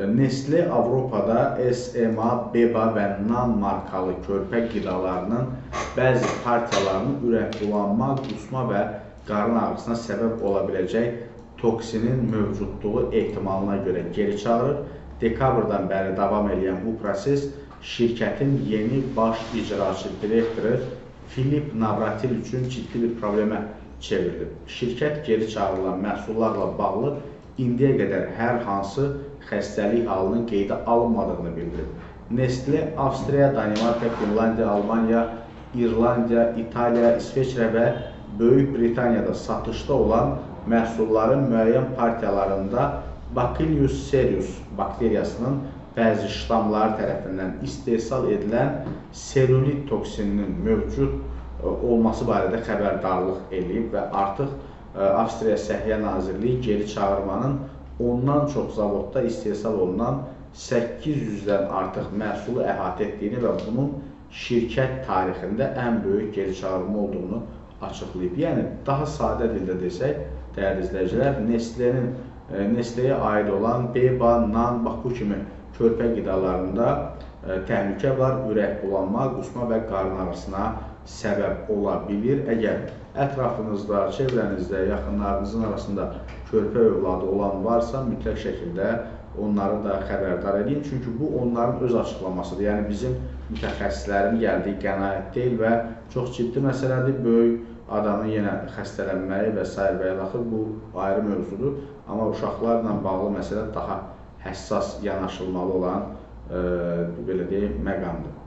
Nestle Avropada SMA, BEBA və NAN markalı körpə qidalarının bəzi partiyalarının ürək bulanma, qusma və qarın ağrısına səbəb ola biləcək toksinin mövcudluğu ehtimalına görə geri çağırır. Dekabrdan bəri davam edən bu proses şirkətin yeni baş icraçı direktoru Filip Navratil üçün ciddi bir problemə çevrilib. Şirkət geri çağırılan məhsullarla bağlı indiyə qədər hər hansı xəstəlik halının qeydə alınmadığını bildirib. Nestle Avstriya, Danimarka, Finlandiya, Almanya, İrlandiya, İtaliya, İsveçrə və Böyük Britaniyada satışda olan məhsulların müəyyən partiyalarında Bacillus cereus bakteriyasının bəzi ştamları tərəfindən istehsal edilən serulit toksininin mövcud olması barədə xəbərdarlıq edib və artıq Avstriya Səhiyyə Nazirliyi geri çağırmanın ondan çox zavodda istehsal olunan 800-dən artıq məhsulu əhatə etdiyini və bunun şirkət tarixində ən böyük geri çağırma olduğunu açıqlayıb. Yəni, daha sadə dildə desək, dəyərli izləyicilər, Nestle'yə aid olan BEBA, NAN, bax bu kimi körpə qidalarında təhlükə var, ürək bulanma, qusma və qarın ağrısına səbəb ola bilir. Əgər ətrafınızda, çevrənizdə, yaxınlarınızın arasında körpə övladı olan varsa, mütləq şəkildə onları da xəbərdar edin. Çünki bu onların öz açıqlamasıdır. Yəni, bizim mütəxəssislərin gəldiyi qənaət deyil və çox ciddi məsələdir. Böyük adamın yenə xəstələnməyi və s. və ilaxır bu ayrı mövzudur. Amma uşaqlarla bağlı məsələ daha həssas yanaşılmalı olan belə deyim, məqamdır.